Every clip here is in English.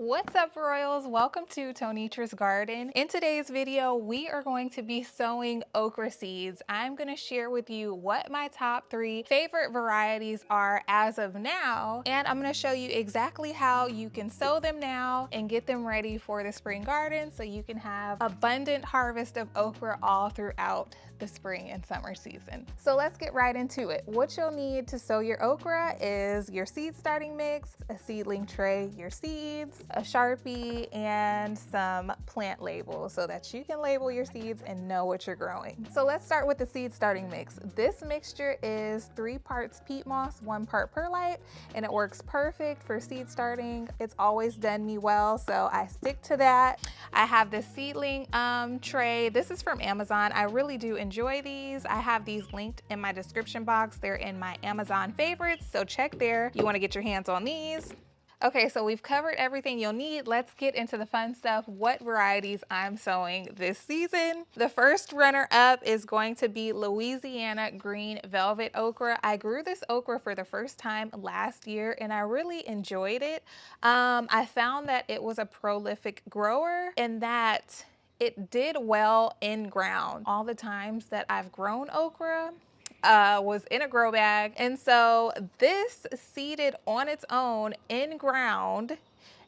What's up, Royals? Welcome to Tonitra's Garden. In today's video, we are going to be sowing okra seeds. I'm going to share with you what my top 3 favorite varieties are as of now, and I'm going to show you exactly how you can sow them now and get them ready for the spring garden so you can have abundant harvest of okra all throughout the spring and summer season. So let's get right into it. What you'll need to sow your okra is your seed starting mix, a seedling tray, your seeds, a Sharpie, and some plant labels so that you can label your seeds and know what you're growing. So let's start with the seed starting mix. This mixture is 3 parts peat moss, 1 part perlite, and it works perfect for seed starting. It's always done me well, so I stick to that. I have this seedling tray. This is from Amazon. I really do enjoy these. I have these linked in my description box. They're in my Amazon favorites, so check there. You want to get your hands on these. Okay, so we've covered everything you'll need. Let's get into the fun stuff, what varieties I'm sowing this season. The first runner up is going to be Louisiana Green Velvet Okra. I grew this okra for the first time last year and I really enjoyed it. I found that it was a prolific grower and that it did well in ground. All the times that I've grown okra, was in a grow bag. And so this seeded on its own in ground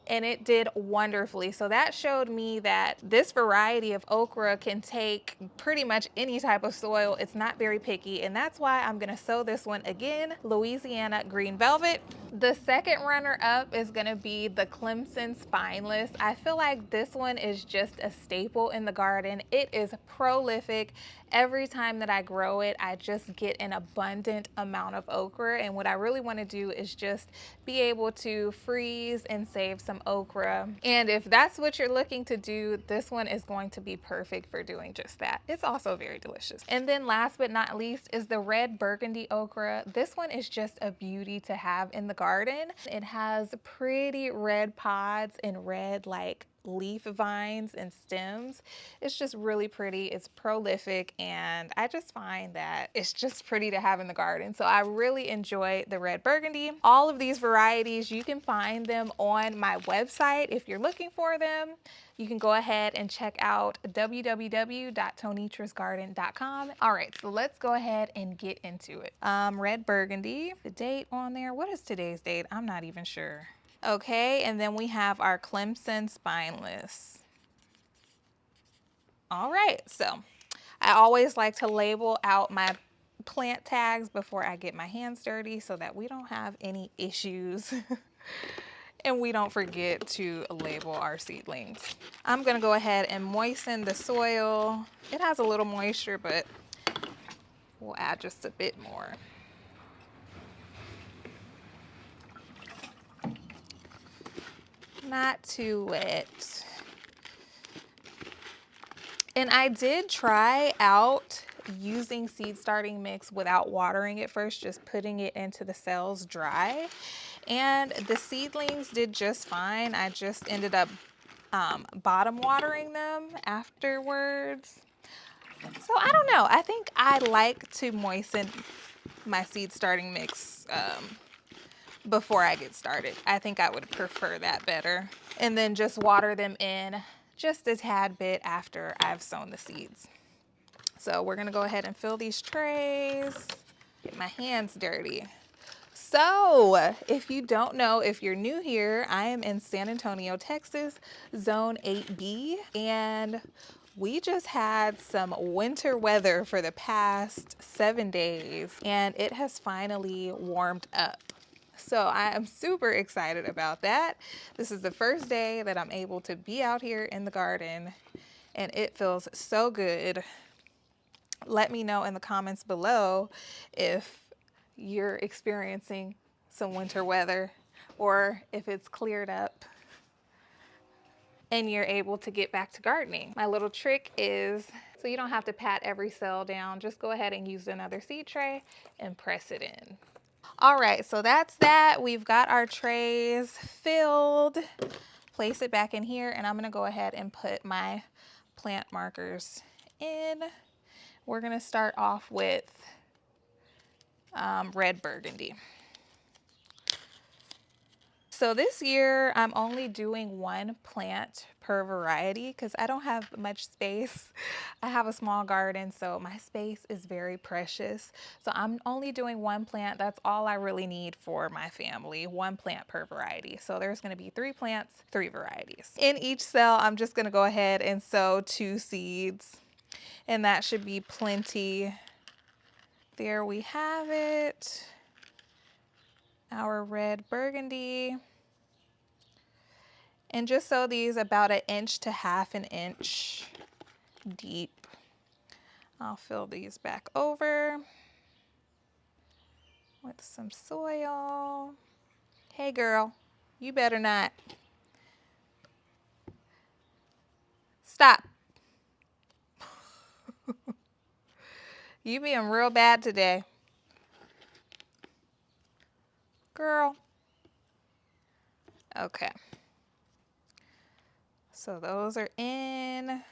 and it did wonderfully. So that showed me that this variety of okra can take pretty much any type of soil. It's not very picky, and that's why I'm gonna sow this one again, Louisiana Green Velvet. The second runner up is gonna be the Clemson Spineless. I feel like this one is just a staple in the garden. It is prolific. Every time that I grow it, I just get an abundant amount of okra. And what I really want to do is just be able to freeze and save some okra. And if that's what you're looking to do, this one is going to be perfect for doing just that. It's also very delicious. And then last but not least is the red burgundy okra. This one is just a beauty to have in the garden. It has pretty red pods and red leaf vines and stems. It's just really pretty. It's prolific, and I just find that it's just pretty to have in the garden. So I really enjoy the red burgundy. All of these varieties, you can find them on my website. If you're looking for them, you can go ahead and check out www.tonitrasgarden.com. All right, so let's go ahead and get into it. Red burgundy, the date on there. What is today's date? I'm not even sure. Okay, and then we have our Clemson Spineless. All right, so I always like to label out my plant tags before I get my hands dirty so that we don't have any issues and we don't forget to label our seedlings. I'm gonna go ahead and moisten the soil. It has a little moisture, but we'll add just a bit more. Not too wet. And I did try out using seed starting mix without watering it first, just putting it into the cells dry. And the seedlings did just fine. I just ended up bottom watering them afterwards. So I don't know. I think I like to moisten my seed starting mix before I get started. I think I would prefer that better. And then just water them in just a tad bit after I've sown the seeds. So we're gonna go ahead and fill these trays, get my hands dirty. So if you don't know, if you're new here, I am in San Antonio, Texas, zone 8B, and we just had some winter weather for the past 7 days, and it has finally warmed up. So I am super excited about that. This is the first day that I'm able to be out here in the garden, and it feels so good. Let me know in the comments below if you're experiencing some winter weather or if it's cleared up and you're able to get back to gardening. My little trick is, so you don't have to pat every cell down, just go ahead and use another seed tray and press it in. All right, so that's that. We've got our trays filled. Place it back in here, and I'm gonna go ahead and put my plant markers in. We're gonna start off with red burgundy. So this year I'm only doing one plant per variety because I don't have much space. I have a small garden, so my space is very precious. So I'm only doing one plant. That's all I really need for my family, one plant per variety. So there's going to be 3 plants, 3 varieties. In each cell, I'm just going to go ahead and sow 2 seeds, and that should be plenty. There we have it, our red burgundy. And just sow these about 1 inch to 1/2 inch deep. I'll fill these back over with some soil. Hey girl, you better not. Stop. You being real bad today. Girl. Okay. So those are in.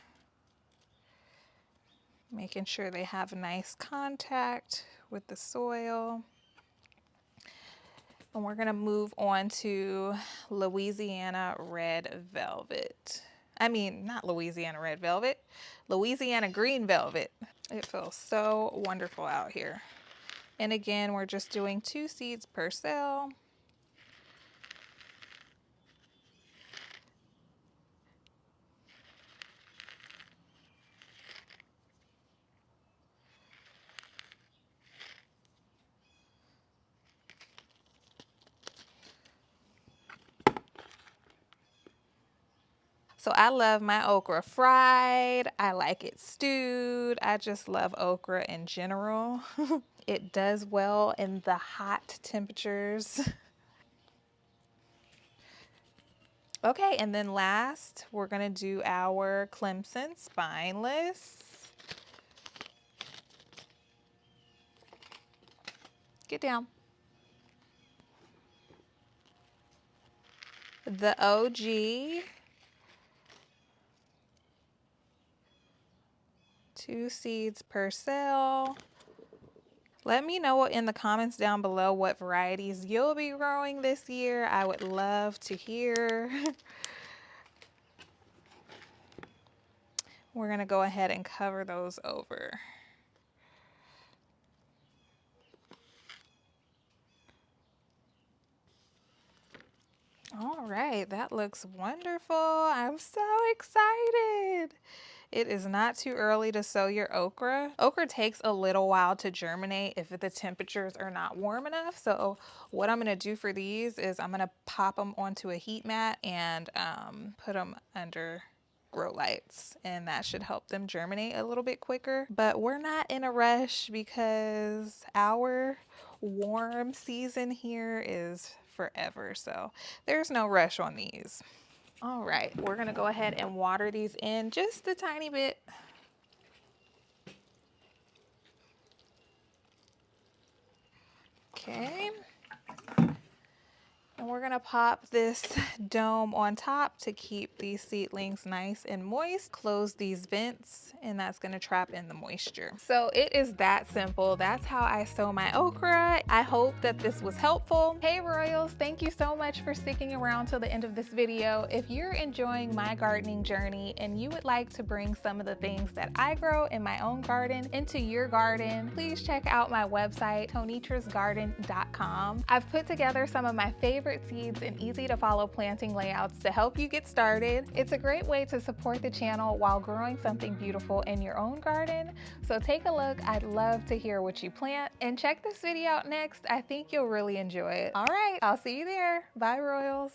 Making sure they have nice contact with the soil. And we're gonna move on to Louisiana Red Velvet. I mean, not Louisiana Red Velvet, Louisiana Green Velvet. It feels so wonderful out here. And again, we're just doing 2 seeds per cell. So I love my okra fried. I like it stewed. I just love okra in general. It does well in the hot temperatures. Okay, and then last, we're gonna do our Clemson spineless. Get down. The OG. 2 seeds per cell. Let me know in the comments down below what varieties you'll be growing this year. I would love to hear. We're gonna go ahead and cover those over. All right, that looks wonderful. I'm so excited. It is not too early to sow your okra. Okra takes a little while to germinate if the temperatures are not warm enough. So what I'm gonna do for these is I'm gonna pop them onto a heat mat and put them under grow lights, and that should help them germinate a little bit quicker. But we're not in a rush because our warm season here is forever. So there's no rush on these. All right, we're gonna go ahead and water these in just a tiny bit. Okay. And we're gonna pop this dome on top to keep these seedlings nice and moist. Close these vents, and that's gonna trap in the moisture. So it is that simple. That's how I sow my okra. I hope that this was helpful. Hey Royals, thank you so much for sticking around till the end of this video. If you're enjoying my gardening journey and you would like to bring some of the things that I grow in my own garden into your garden, please check out my website, tonitrasgarden.com. I've put together some of my favorite seeds and easy to follow planting layouts to help you get started. It's a great way to support the channel while growing something beautiful in your own garden. So take a look. I'd love to hear what you plant, and check this video out next. I think you'll really enjoy it. All right, I'll see you there. Bye, Royals.